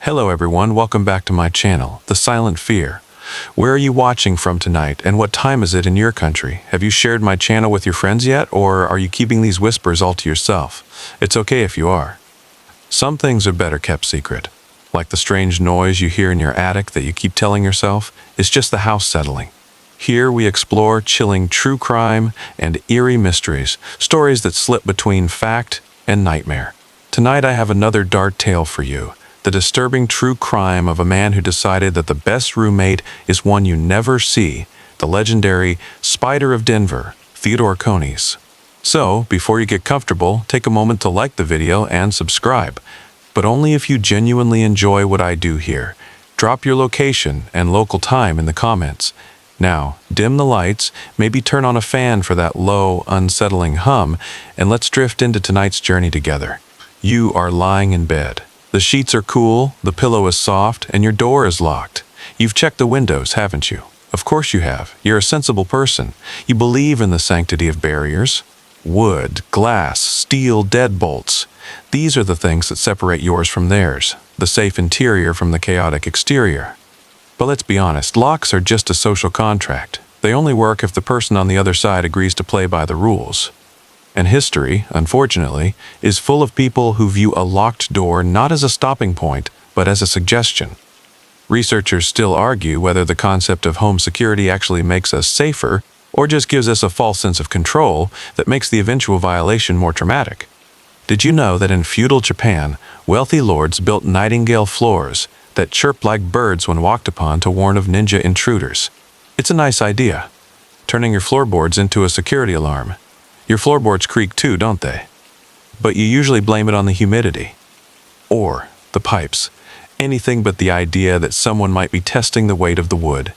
Hello everyone, welcome back to my channel, The Silent Fear. Where are you watching from tonight, and what time is it in your country? Have you shared my channel with your friends yet, or are you keeping these whispers all to yourself? It's okay if you are. Some things are better kept secret, like the strange noise you hear in your attic that you keep telling yourself is just the house settling. Here we explore chilling true crime and eerie mysteries, stories that slip between fact and nightmare. Tonight I have another dark tale for you. The disturbing true crime of a man who decided that the best roommate is one you never see, the legendary Spider of Denver, Theodore Coneys. So, before you get comfortable, take a moment to like the video and subscribe, but only if you genuinely enjoy what I do here. Drop your location and local time in the comments. Now, dim the lights, maybe turn on a fan for that low, unsettling hum, and let's drift into tonight's journey together. You are lying in bed. The sheets are cool, the pillow is soft, and your door is locked. You've checked the windows, haven't you? Of course you have. You're a sensible person. You believe in the sanctity of barriers. Wood, glass, steel, deadbolts. These are the things that separate yours from theirs, the safe interior from the chaotic exterior. But let's be honest, locks are just a social contract. They only work if the person on the other side agrees to play by the rules. And history, unfortunately, is full of people who view a locked door not as a stopping point, but as a suggestion. Researchers still argue whether the concept of home security actually makes us safer, or just gives us a false sense of control that makes the eventual violation more traumatic. Did you know that in feudal Japan, wealthy lords built nightingale floors that chirped like birds when walked upon to warn of ninja intruders? It's a nice idea, turning your floorboards into a security alarm. Your floorboards creak too, don't they? But you usually blame it on the humidity. Or the pipes. Anything but the idea that someone might be testing the weight of the wood.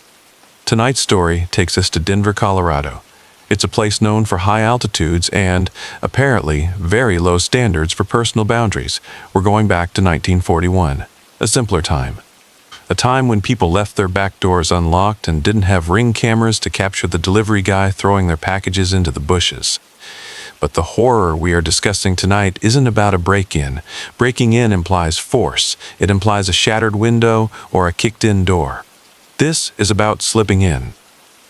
Tonight's story takes us to Denver, Colorado. It's a place known for high altitudes and, apparently, very low standards for personal boundaries. We're going back to 1941, a simpler time. A time when people left their back doors unlocked and didn't have Ring cameras to capture the delivery guy throwing their packages into the bushes. But the horror we are discussing tonight isn't about a break-in. Breaking in implies force. It implies a shattered window or a kicked-in door. This is about slipping in.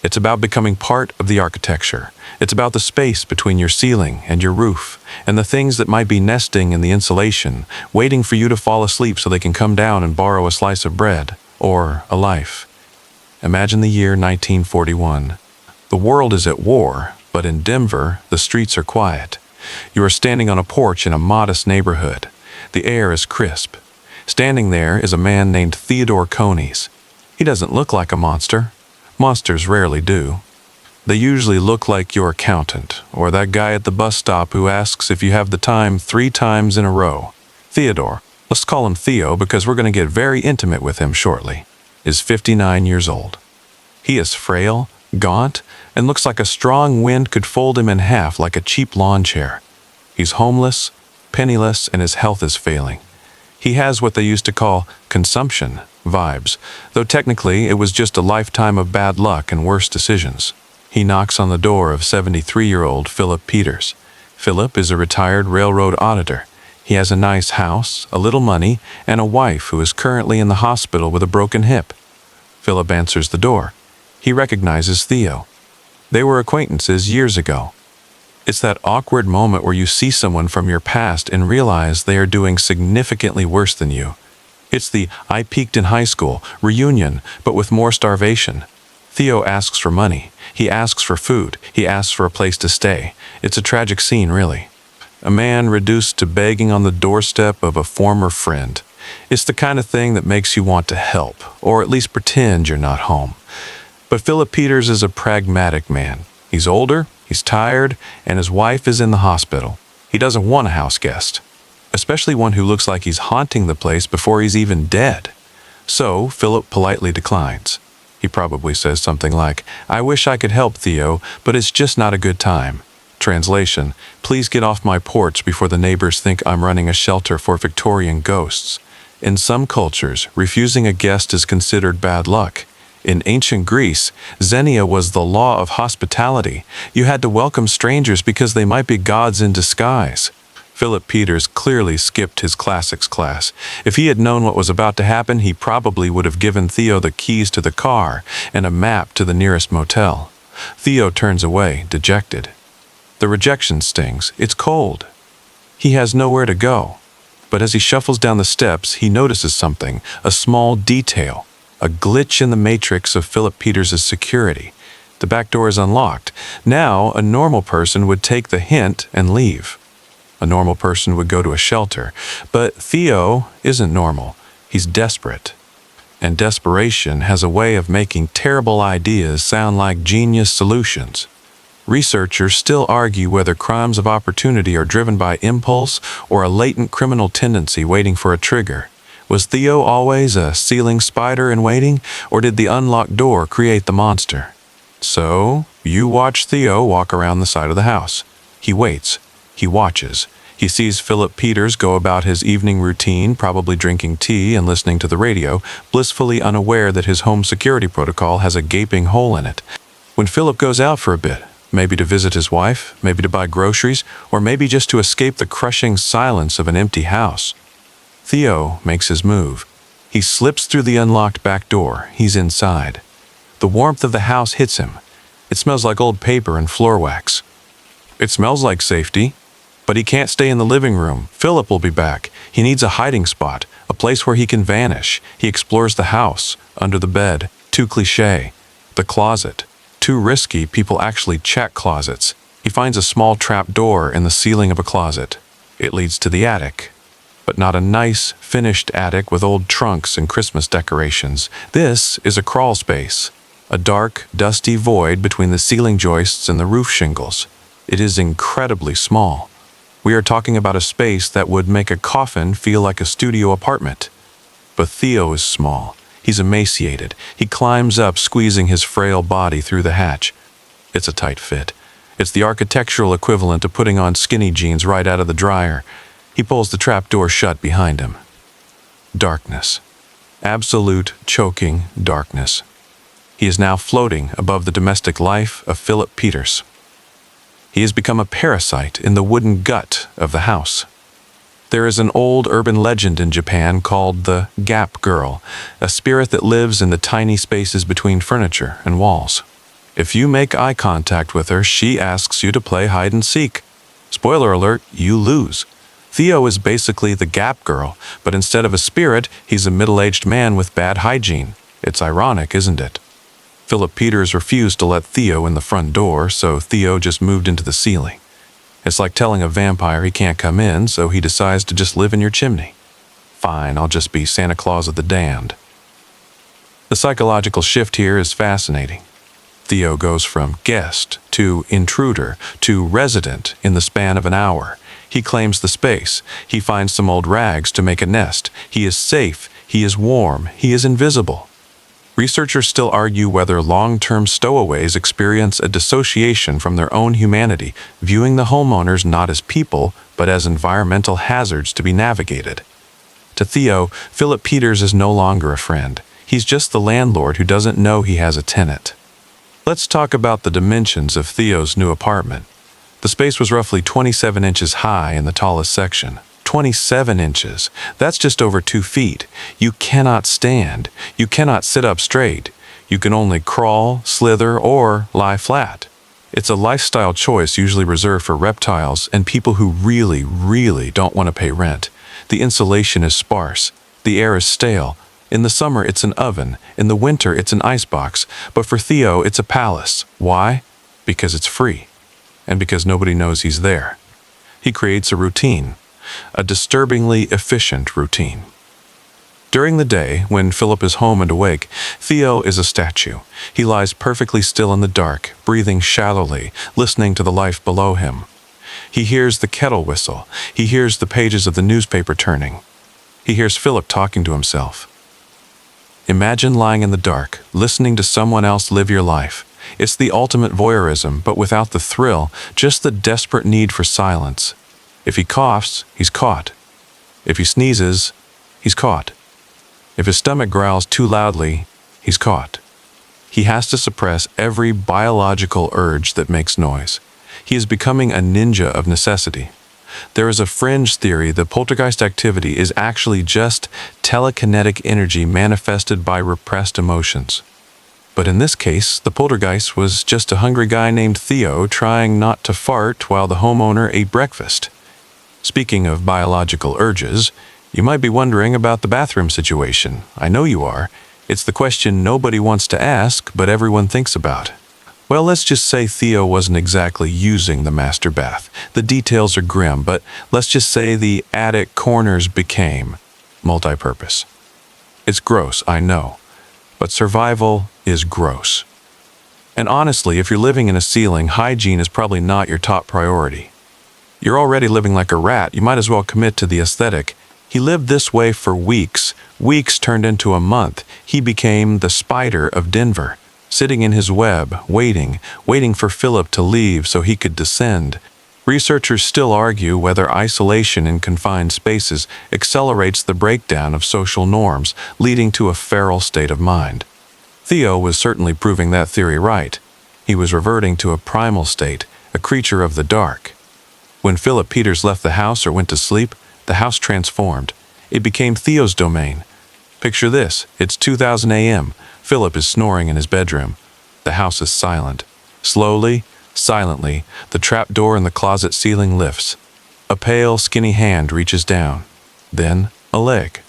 It's about becoming part of the architecture. It's about the space between your ceiling and your roof, and the things that might be nesting in the insulation, waiting for you to fall asleep so they can come down and borrow a slice of bread, or a life. Imagine the year 1941. The world is at war, but in Denver, the streets are quiet. You are standing on a porch in a modest neighborhood. The air is crisp. Standing there is a man named Theodore Coneys. He doesn't look like a monster. Monsters rarely do. They usually look like your accountant, or that guy at the bus stop who asks if you have the time 3 times in a row. Theodore, let's call him Theo because we're going to get very intimate with him shortly, is 59 years old. He is frail, gaunt, and looks like a strong wind could fold him in half like a cheap lawn chair. He's homeless, penniless, and his health is failing. He has what they used to call consumption vibes, though technically it was just a lifetime of bad luck and worse decisions. He knocks on the door of 73-year-old Philip Peters. Philip is a retired railroad auditor. He has a nice house, a little money, and a wife who is currently in the hospital with a broken hip. Philip answers the door. He recognizes Theo. They were acquaintances years ago. It's that awkward moment where you see someone from your past and realize they are doing significantly worse than you. It's the "I peaked in high school" reunion, but with more starvation. Theo asks for money. He asks for food. He asks for a place to stay. It's a tragic scene, really. A man reduced to begging on the doorstep of a former friend. It's the kind of thing that makes you want to help, or at least pretend you're not home. But Philip Peters is a pragmatic man. He's older, he's tired, and his wife is in the hospital. He doesn't want a house guest, especially one who looks like he's haunting the place before he's even dead. So Philip politely declines. He probably says something like, "I wish I could help, Theo, but it's just not a good time." Translation, "Please get off my porch before the neighbors think I'm running a shelter for Victorian ghosts." In some cultures, refusing a guest is considered bad luck. In ancient Greece, xenia was the law of hospitality. You had to welcome strangers because they might be gods in disguise. Philip Peters clearly skipped his classics class. If he had known what was about to happen, he probably would have given Theo the keys to the car and a map to the nearest motel. Theo turns away, dejected. The rejection stings. It's cold. He has nowhere to go. But as he shuffles down the steps, he notices something, a small detail, a glitch in the matrix of Philip Peters' security. The back door is unlocked. Now, a normal person would take the hint and leave. A normal person would go to a shelter. But Theo isn't normal. He's desperate. And desperation has a way of making terrible ideas sound like genius solutions. Researchers still argue whether crimes of opportunity are driven by impulse or a latent criminal tendency waiting for a trigger. Was Theo always a ceiling spider in waiting, or did the unlocked door create the monster? So, you watch Theo walk around the side of the house. He waits. He watches. He sees Philip Peters go about his evening routine, probably drinking tea and listening to the radio, blissfully unaware that his home security protocol has a gaping hole in it. When Philip goes out for a bit, maybe to visit his wife, maybe to buy groceries, or maybe just to escape the crushing silence of an empty house, Theo makes his move. He slips through the unlocked back door. He's inside. The warmth of the house hits him. It smells like old paper and floor wax. It smells like safety, but he can't stay in the living room. Philip will be back. He needs a hiding spot, a place where he can vanish. He explores the house, under the bed, too cliché. The closet, too risky. People actually check closets. He finds a small trap door in the ceiling of a closet. It leads to the attic. But not a nice, finished attic with old trunks and Christmas decorations. This is a crawl space. A dark, dusty void between the ceiling joists and the roof shingles. It is incredibly small. We are talking about a space that would make a coffin feel like a studio apartment. But Theo is small. He's emaciated. He climbs up, squeezing his frail body through the hatch. It's a tight fit. It's the architectural equivalent of putting on skinny jeans right out of the dryer. He pulls the trap door shut behind him. Darkness. Absolute, choking darkness. He is now floating above the domestic life of Philip Peters. He has become a parasite in the wooden gut of the house. There is an old urban legend in Japan called the Gap Girl, a spirit that lives in the tiny spaces between furniture and walls. If you make eye contact with her, she asks you to play hide and seek. Spoiler alert, you lose. Theo is basically the Gap Girl, but instead of a spirit, he's a middle-aged man with bad hygiene. It's ironic, isn't it? Philip Peters refused to let Theo in the front door, so Theo just moved into the ceiling. It's like telling a vampire he can't come in, so he decides to just live in your chimney. Fine, I'll just be Santa Claus of the damned. The psychological shift here is fascinating. Theo goes from guest to intruder to resident in the span of an hour. He claims the space. He finds some old rags to make a nest. He is safe. He is warm. He is invisible. Researchers still argue whether long-term stowaways experience a dissociation from their own humanity, viewing the homeowners not as people, but as environmental hazards to be navigated. To Theo, Philip Peters is no longer a friend. He's just the landlord who doesn't know he has a tenant. Let's talk about the dimensions of Theo's new apartment. The space was roughly 27 inches high in the tallest section. 27 inches. That's just over 2 feet. You cannot stand. You cannot sit up straight. You can only crawl, slither, or lie flat. It's a lifestyle choice usually reserved for reptiles and people who really, really don't want to pay rent. The insulation is sparse. The air is stale. In the summer, it's an oven. In the winter, it's an icebox. But for Theo, it's a palace. Why? Because it's free. And because nobody knows he's there. He creates a routine. A disturbingly efficient routine. During the day, when Philip is home and awake, Theo is a statue. He lies perfectly still in the dark, breathing shallowly, listening to the life below him. He hears the kettle whistle. He hears the pages of the newspaper turning. He hears Philip talking to himself. Imagine lying in the dark, listening to someone else live your life. It's the ultimate voyeurism, but without the thrill, just the desperate need for silence. If he coughs, he's caught. If he sneezes, he's caught. If his stomach growls too loudly, he's caught. He has to suppress every biological urge that makes noise. He is becoming a ninja of necessity. There is a fringe theory that poltergeist activity is actually just telekinetic energy manifested by repressed emotions. But in this case, the poltergeist was just a hungry guy named Theo trying not to fart while the homeowner ate breakfast. Speaking of biological urges, you might be wondering about the bathroom situation. I know you are. It's the question nobody wants to ask, but everyone thinks about. Well, let's just say Theo wasn't exactly using the master bath. The details are grim, but let's just say the attic corners became multi-purpose. It's gross, I know, but survival is gross. And honestly, if you're living in a ceiling, hygiene is probably not your top priority. You're already living like a rat, you might as well commit to the aesthetic. He lived this way for weeks. Weeks turned into a month. He became the spider of Denver, sitting in his web, waiting for Philip to leave so he could descend. Researchers still argue whether isolation in confined spaces accelerates the breakdown of social norms, leading to a feral state of mind. Theo was certainly proving that theory right. He was reverting to a primal state, a creature of the dark. When Philip Peters left the house or went to sleep, the house transformed. It became Theo's domain. Picture this, it's 2000 a.m. Philip is snoring in his bedroom. The house is silent. Slowly, silently, the trapdoor in the closet ceiling lifts. A pale, skinny hand reaches down. Then, a leg.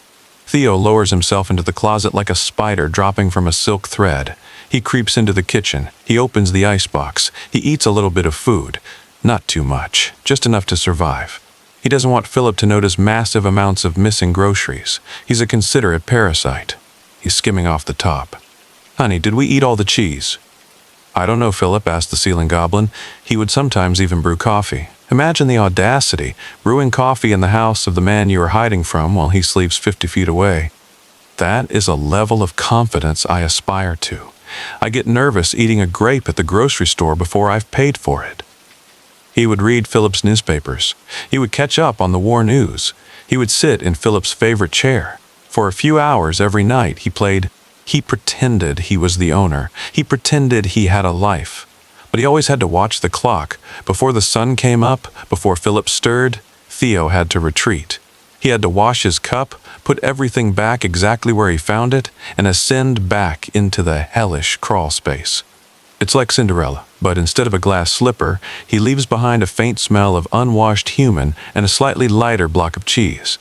Theo lowers himself into the closet like a spider dropping from a silk thread. He creeps into the kitchen. He opens the icebox. He eats a little bit of food. Not too much, just enough to survive. He doesn't want Philip to notice massive amounts of missing groceries. He's a considerate parasite. He's skimming off the top. "Honey, did we eat all the cheese?" "I don't know, Philip," asked the ceiling goblin. He would sometimes even brew coffee. Imagine the audacity, brewing coffee in the house of the man you are hiding from while he sleeps 50 feet away. That is a level of confidence I aspire to. I get nervous eating a grape at the grocery store before I've paid for it. He would read Philip's newspapers. He would catch up on the war news. He would sit in Philip's favorite chair. For a few hours every night he pretended he was the owner. He pretended he had a life. But he always had to watch the clock. Before the sun came up, before Philip stirred, Theo had to retreat. He had to wash his cup, put everything back exactly where he found it, and ascend back into the hellish crawl space. It's like Cinderella, but instead of a glass slipper, he leaves behind a faint smell of unwashed human and a slightly lighter block of cheese.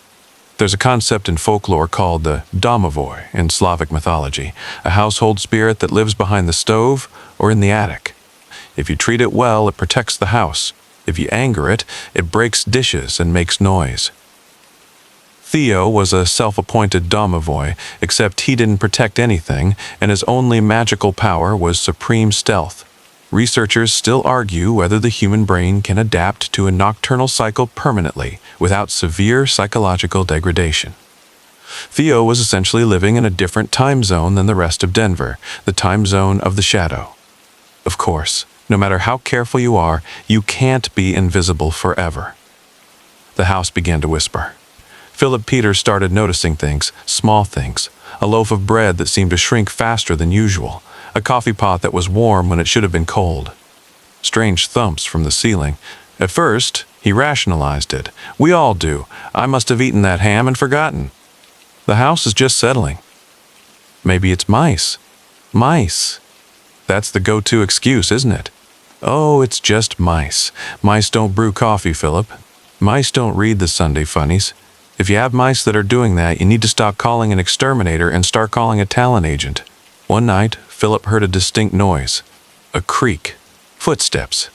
There's a concept in folklore called the domovoi in Slavic mythology, a household spirit that lives behind the stove or in the attic. If you treat it well, it protects the house. If you anger it, it breaks dishes and makes noise. Theo was a self-appointed domovoi, except he didn't protect anything, and his only magical power was supreme stealth. Researchers still argue whether the human brain can adapt to a nocturnal cycle permanently without severe psychological degradation. Theo was essentially living in a different time zone than the rest of Denver, the time zone of the shadow. Of course, no matter how careful you are, you can't be invisible forever. The house began to whisper. Philip Peters started noticing things, small things, a loaf of bread that seemed to shrink faster than usual, a coffee pot that was warm when it should have been cold. Strange thumps from the ceiling. At first, he rationalized it. We all do. I must have eaten that ham and forgotten. The house is just settling. Maybe it's mice. Mice. That's the go-to excuse, isn't it? Oh, it's just mice. Mice don't brew coffee, Philip. Mice don't read the Sunday funnies. If you have mice that are doing that, you need to stop calling an exterminator and start calling a talent agent. One night, Philip heard a distinct noise. A creak. Footsteps.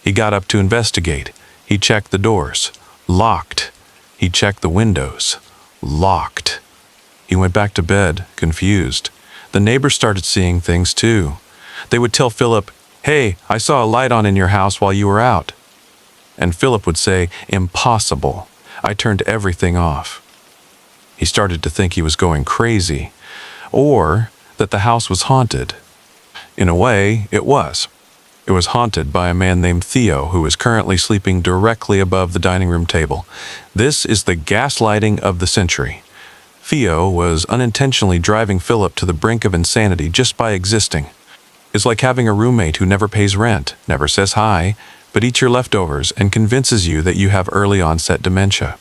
He got up to investigate. He checked the doors. Locked. He checked the windows. Locked. He went back to bed, confused. The neighbors started seeing things too. They would tell Philip, "Hey, I saw a light on in your house while you were out." And Philip would say, "Impossible. I turned everything off." He started to think he was going crazy, or that the house was haunted. In a way, it was. It was haunted by a man named Theo who is currently sleeping directly above the dining room table. This is the gaslighting of the century. Theo was unintentionally driving Philip to the brink of insanity just by existing. It's like having a roommate who never pays rent, never says hi, but but eats your leftovers and convinces you that you have early-onset dementia.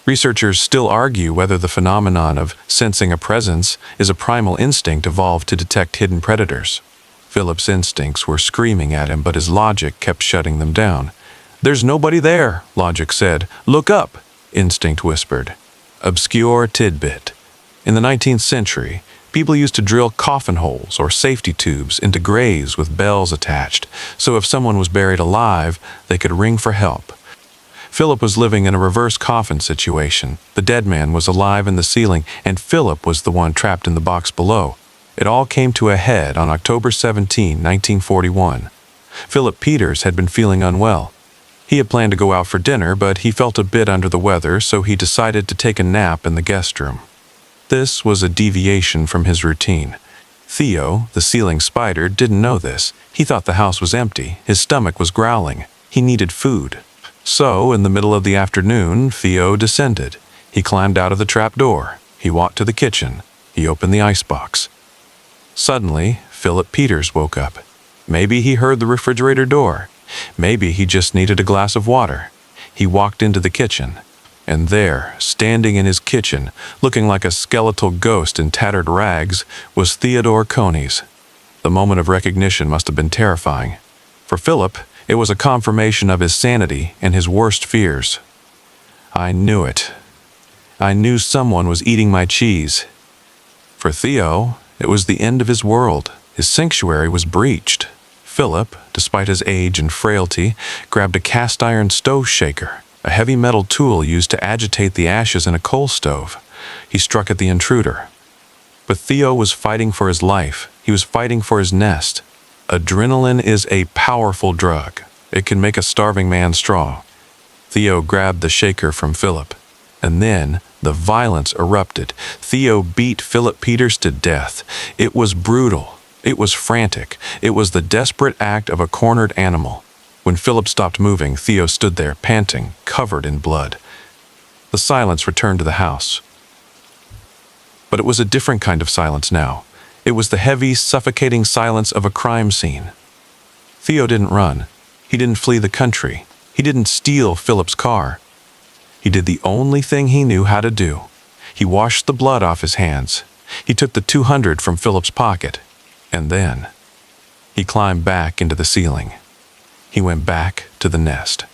Researchers still argue whether the phenomenon of sensing a presence is a primal instinct evolved to detect hidden predators. Philip's instincts were screaming at him, but his logic kept shutting them down. "There's nobody there," logic said. "Look up," instinct whispered. Obscure tidbit. In the 19th century, people used to drill coffin holes or safety tubes into graves with bells attached, so if someone was buried alive, they could ring for help. Philip was living in a reverse coffin situation. The dead man was alive in the ceiling, and Philip was the one trapped in the box below. It all came to a head on October 17, 1941. Philip Peters had been feeling unwell. He had planned to go out for dinner, but he felt a bit under the weather, so he decided to take a nap in the guest room. This was a deviation from his routine. Theo, the ceiling spider, didn't know this. He thought the house was empty. His stomach was growling. He needed food. So, in the middle of the afternoon, Theo descended. He climbed out of the trap door. He walked to the kitchen. He opened the icebox. Suddenly, Philip Peters woke up. Maybe he heard the refrigerator door. Maybe he just needed a glass of water. He walked into the kitchen. And there, standing in his kitchen, looking like a skeletal ghost in tattered rags, was Theodore Coneys. The moment of recognition must have been terrifying. For Philip, it was a confirmation of his sanity and his worst fears. "I knew it. I knew someone was eating my cheese." For Theo, it was the end of his world. His sanctuary was breached. Philip, despite his age and frailty, grabbed a cast-iron stove shaker, a heavy metal tool used to agitate the ashes in a coal stove. He struck at the intruder. But Theo was fighting for his life. He was fighting for his nest. Adrenaline is a powerful drug. It can make a starving man strong. Theo grabbed the shaker from Philip. And then the violence erupted. Theo beat Philip Peters to death. It was brutal. It was frantic. It was the desperate act of a cornered animal. When Philip stopped moving, Theo stood there, panting, covered in blood. The silence returned to the house. But it was a different kind of silence now. It was the heavy, suffocating silence of a crime scene. Theo didn't run. He didn't flee the country. He didn't steal Philip's car. He did the only thing he knew how to do. He washed the blood off his hands. He took the 200 from Philip's pocket. And then he climbed back into the ceiling. He went back to the nest.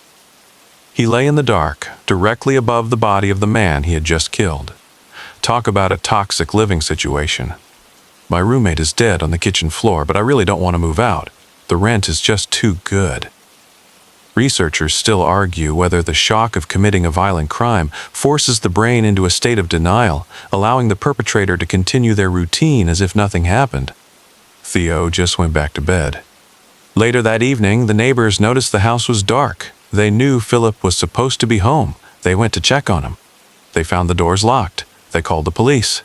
He lay in the dark, directly above the body of the man he had just killed. Talk about a toxic living situation. My roommate is dead on the kitchen floor, but I really don't want to move out. The rent is just too good. Researchers still argue whether the shock of committing a violent crime forces the brain into a state of denial, allowing the perpetrator to continue their routine as if nothing happened. Theo just went back to bed. Later that evening, the neighbors noticed the house was dark. They knew Philip was supposed to be home. They went to check on him. They found the doors locked. They called the police.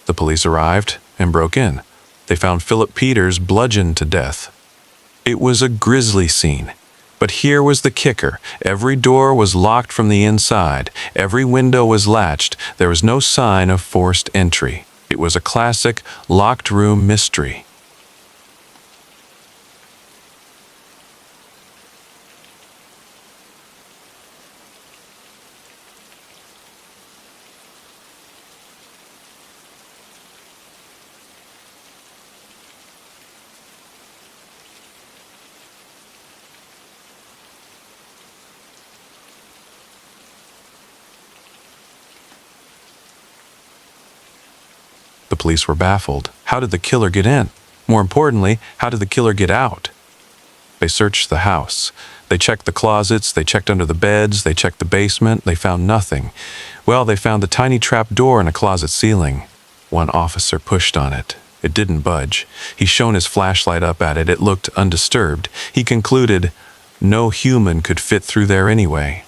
The police arrived and broke in. They found Philip Peters bludgeoned to death. It was a grisly scene. But here was the kicker. Every door was locked from the inside. Every window was latched. There was no sign of forced entry. It was a classic locked room mystery. The police were baffled. How did the killer get in? More importantly, how did the killer get out? They searched the house. They checked the closets, they checked under the beds, they checked the basement, they found nothing. Well, they found the tiny trap door in a closet ceiling. One officer pushed on it. It didn't budge. He shone his flashlight up at it. It looked undisturbed. He concluded, no human could fit through there anyway.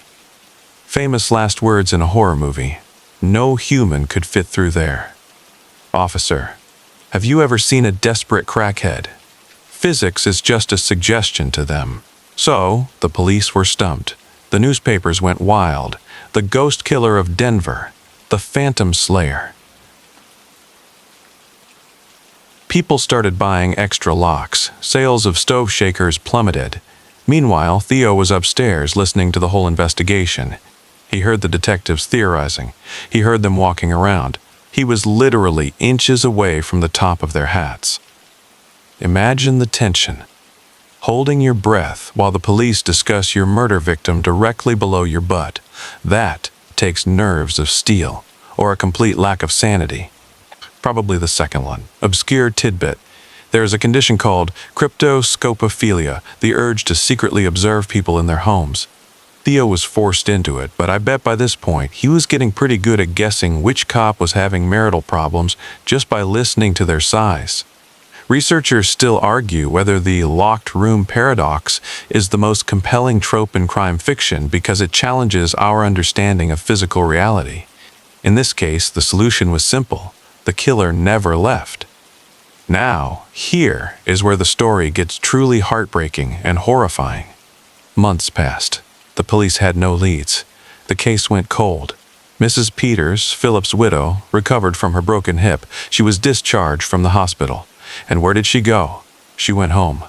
Famous last words in a horror movie. No human could fit through there. Officer, have you ever seen a desperate crackhead? Physics is just a suggestion to them. So, the police were stumped. The newspapers went wild. The ghost killer of Denver. The Phantom Slayer. People started buying extra locks. Sales of stove shakers plummeted. Meanwhile, Theo was upstairs listening to the whole investigation. He heard the detectives theorizing. He heard them walking around. He was literally inches away from the top of their hats. Imagine the tension. Holding your breath while the police discuss your murder victim directly below your butt. That takes nerves of steel, or a complete lack of sanity. Probably the second one. Obscure tidbit. There is a condition called cryptoscopophilia, the urge to secretly observe people in their homes. Theo was forced into it, but I bet by this point he was getting pretty good at guessing which cop was having marital problems just by listening to their sighs. Researchers still argue whether the locked room paradox is the most compelling trope in crime fiction because it challenges our understanding of physical reality. In this case, the solution was simple. The killer never left. Now, here is where the story gets truly heartbreaking and horrifying. Months passed. The police had no leads. The case went cold. Mrs. Peters, Philip's widow, recovered from her broken hip. She was discharged from the hospital. And where did she go? She went home.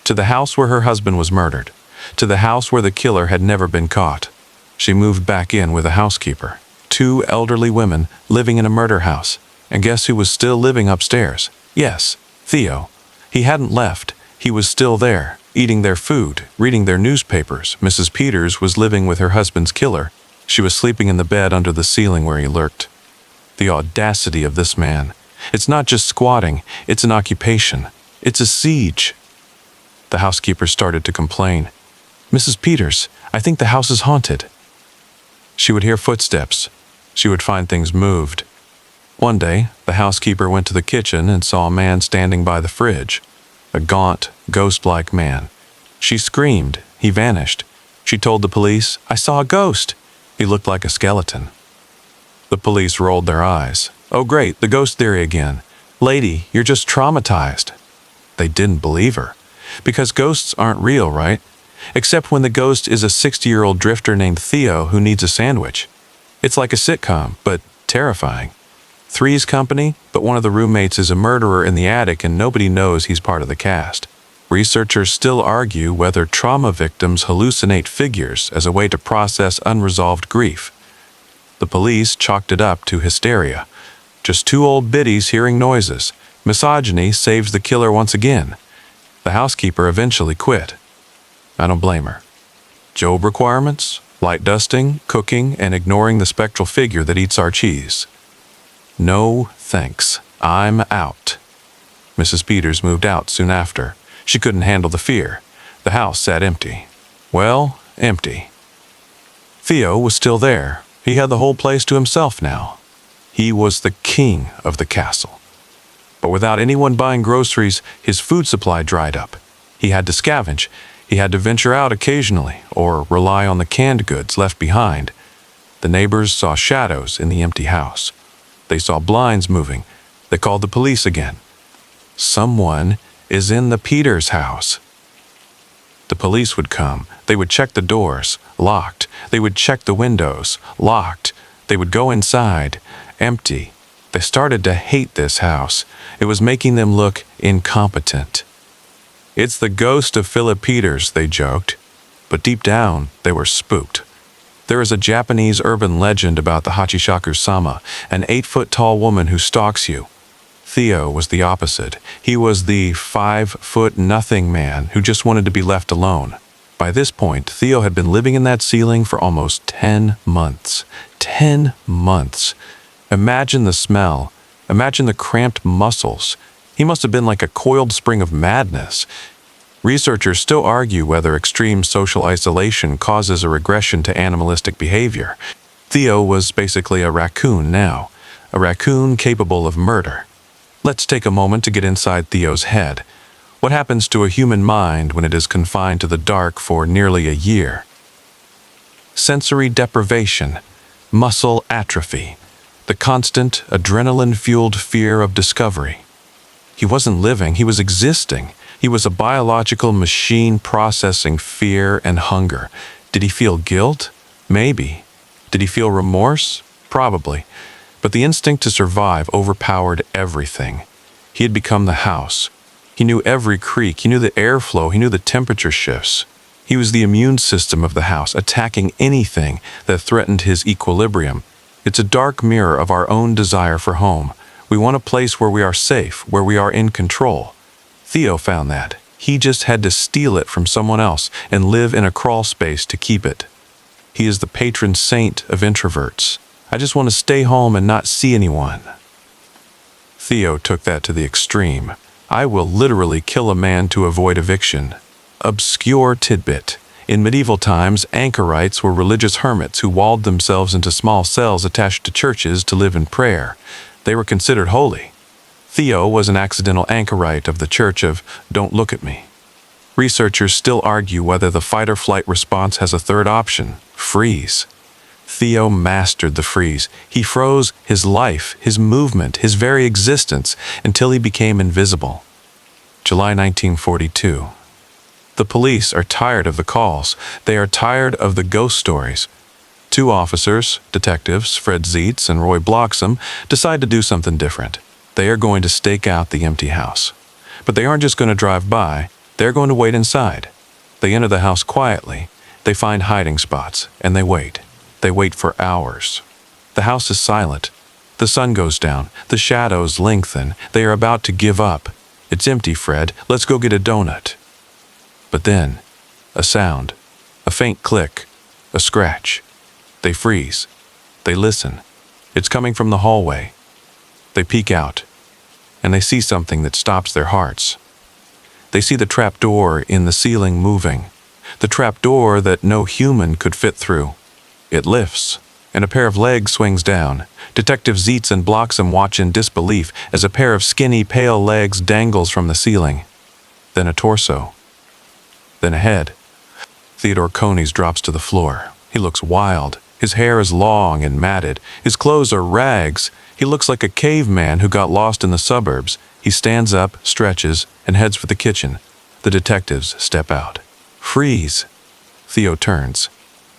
To the house where her husband was murdered. To the house where the killer had never been caught. She moved back in with a housekeeper. 2 elderly women living in a murder house. And guess who was still living upstairs? Yes, Theo. He hadn't left. He was still there, eating their food, reading their newspapers. Mrs. Peters was living with her husband's killer. She was sleeping in the bed under the ceiling where he lurked. The audacity of this man. It's not just squatting, it's an occupation. It's a siege. The housekeeper started to complain. Mrs. Peters, I think the house is haunted. She would hear footsteps. She would find things moved. One day, the housekeeper went to the kitchen and saw a man standing by the fridge. A gaunt, ghost-like man. She screamed. He vanished. She told the police, I saw a ghost. He looked like a skeleton. The police rolled their eyes. Oh great, the ghost theory again. Lady, you're just traumatized. They didn't believe her. Because ghosts aren't real, right? Except when the ghost is a 60-year-old drifter named Theo who needs a sandwich. It's like a sitcom, but terrifying. Three's Company, but one of the roommates is a murderer in the attic and nobody knows he's part of the cast. Researchers still argue whether trauma victims hallucinate figures as a way to process unresolved grief. The police chalked it up to hysteria. Just 2 old biddies hearing noises. Misogyny saves the killer once again. The housekeeper eventually quit. I don't blame her. Job requirements, light dusting, cooking, and ignoring the spectral figure that eats our cheese. No, thanks. I'm out. Mrs. Peters moved out soon after. She couldn't handle the fear. The house sat empty. Well, empty. Theo was still there. He had the whole place to himself now. He was the king of the castle. But without anyone buying groceries, his food supply dried up. He had to scavenge. He had to venture out occasionally, or rely on the canned goods left behind. The neighbors saw shadows in the empty house. They saw blinds moving. They called the police again. Someone is in the Peters house. The police would come. They would check the doors, locked. They would check the windows, locked. They would go inside, empty. They started to hate this house. It was making them look incompetent. It's the ghost of Philip Peters, they joked. But deep down, they were spooked. There is a Japanese urban legend about the Hachishaku-sama, an 8-foot-tall woman who stalks you. Theo was the opposite. He was the 5-foot-nothing man who just wanted to be left alone. By this point, Theo had been living in that ceiling for almost 10 months. 10 months. Imagine the smell. Imagine the cramped muscles. He must have been like a coiled spring of madness. Researchers still argue whether extreme social isolation causes a regression to animalistic behavior. Theo was basically a raccoon now. A raccoon capable of murder. Let's take a moment to get inside Theo's head. What happens to a human mind when it is confined to the dark for nearly a year? Sensory deprivation, muscle atrophy, the constant adrenaline-fueled fear of discovery. He wasn't living, he was existing. He was a biological machine processing fear and hunger. Did he feel guilt? Maybe. Did he feel remorse? Probably. But the instinct to survive overpowered everything. He had become the house. He knew every creak, he knew the airflow, he knew the temperature shifts. He was the immune system of the house, attacking anything that threatened his equilibrium. It's a dark mirror of our own desire for home. We want a place where we are safe, where we are in control. Theo found that. He just had to steal it from someone else and live in a crawl space to keep it. He is the patron saint of introverts. I just want to stay home and not see anyone. Theo took that to the extreme. I will literally kill a man to avoid eviction. Obscure tidbit. In medieval times, anchorites were religious hermits who walled themselves into small cells attached to churches to live in prayer. They were considered holy. Theo was an accidental anchorite of the Church of Don't Look at Me. Researchers still argue whether the fight-or-flight response has a third option: freeze. Theo mastered the freeze. He froze his life, his movement, his very existence, until he became invisible. July 1942. The police are tired of the calls. They are tired of the ghost stories. Two officers, detectives Fred Zietz and Roy Bloxam, decide to do something different. They are going to stake out the empty house. But they aren't just going to drive by. They're going to wait inside. They enter the house quietly. They find hiding spots, and they wait. They wait for hours. The house is silent. The sun goes down. The shadows lengthen. They are about to give up. It's empty, Fred. Let's go get a donut. But then, a sound, a faint click, a scratch. They freeze. They listen. It's coming from the hallway. They peek out, and they see something that stops their hearts. They see the trap door in the ceiling moving, the trap door that no human could fit through. It lifts, and a pair of legs swings down. Detective Zietz and Bloxam watch in disbelief as a pair of skinny, pale legs dangles from the ceiling. Then a torso. Then a head. Theodore Coneys drops to the floor. He looks wild. His hair is long and matted. His clothes are rags. He looks like a caveman who got lost in the suburbs. He stands up, stretches, and heads for the kitchen. The detectives step out. Freeze! Theo turns.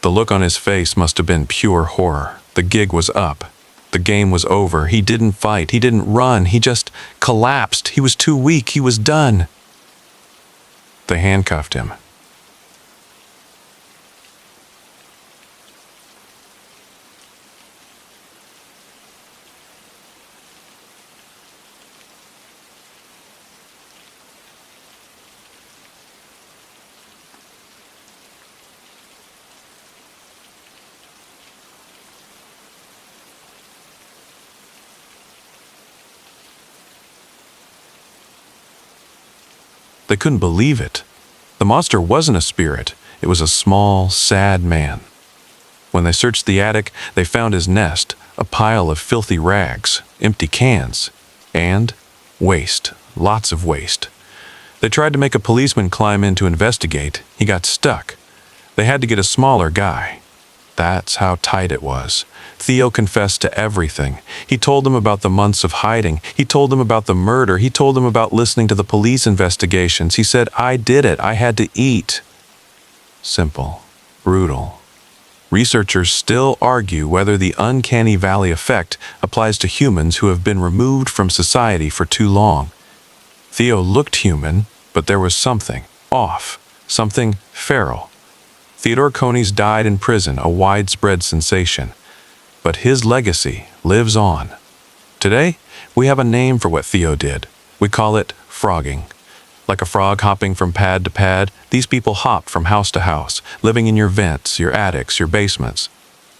The look on his face must have been pure horror. The gig was up. The game was over. He didn't fight. He didn't run. He just collapsed. He was too weak. He was done. They handcuffed him. They couldn't believe it. The monster wasn't a spirit. It was a small, sad man. When they searched the attic, they found his nest, a pile of filthy rags, empty cans, and waste, lots of waste. They tried to make a policeman climb in to investigate. He got stuck. They had to get a smaller guy. That's how tight it was. Theo confessed to everything. He told them about the months of hiding. He told them about the murder. He told them about listening to the police investigations. He said, "I did it. I had to eat." Simple. Brutal. Researchers still argue whether the uncanny valley effect applies to humans who have been removed from society for too long. Theo looked human, but there was something off, something feral. Theodore Coneys died in prison, a widespread sensation. But his legacy lives on. Today, we have a name for what Theo did. We call it Phrogging. Like a frog hopping from pad to pad, these people hopped from house to house, living in your vents, your attics, your basements.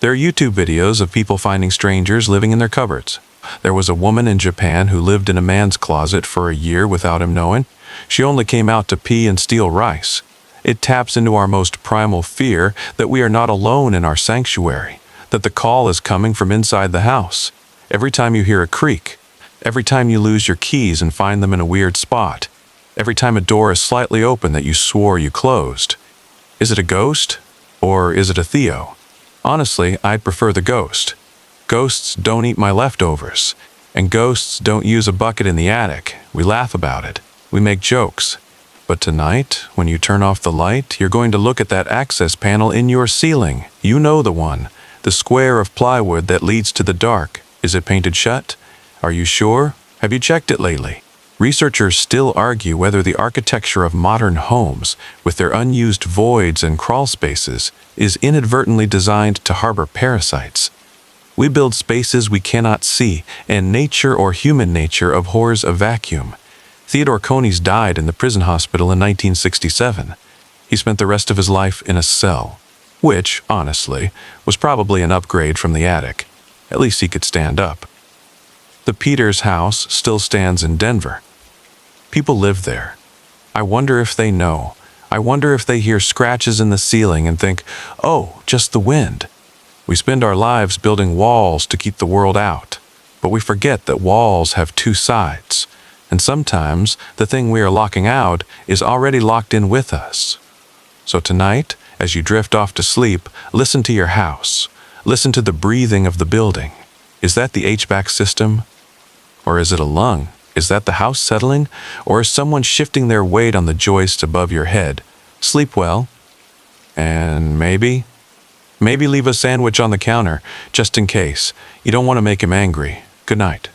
There are YouTube videos of people finding strangers living in their cupboards. There was a woman in Japan who lived in a man's closet for a year without him knowing. She only came out to pee and steal rice. It taps into our most primal fear that we are not alone in our sanctuary, that the call is coming from inside the house. Every time you hear a creak, every time you lose your keys and find them in a weird spot, every time a door is slightly open that you swore you closed. Is it a ghost? Or is it a Theo? Honestly, I'd prefer the ghost. Ghosts don't eat my leftovers, and ghosts don't use a bucket in the attic. We laugh about it. We make jokes. But tonight, when you turn off the light, you're going to look at that access panel in your ceiling. You know the one. The square of plywood that leads to the dark. Is it painted shut? Are you sure? Have you checked it lately? Researchers still argue whether the architecture of modern homes, with their unused voids and crawl spaces, is inadvertently designed to harbor parasites. We build spaces we cannot see, and nature or human nature abhors a vacuum. Theodore Coneys died in the prison hospital in 1967. He spent the rest of his life in a cell, which, honestly, was probably an upgrade from the attic. At least he could stand up. The Peters house still stands in Denver. People live there. I wonder if they know. I wonder if they hear scratches in the ceiling and think, oh, just the wind. We spend our lives building walls to keep the world out, but we forget that walls have two sides, and sometimes the thing we are locking out is already locked in with us. So tonight, as you drift off to sleep, listen to your house. Listen to the breathing of the building. Is that the HVAC system? Or is it a lung? Is that the house settling? Or is someone shifting their weight on the joist above your head? Sleep well. And maybe leave a sandwich on the counter, just in case. You don't want to make him angry. Good night.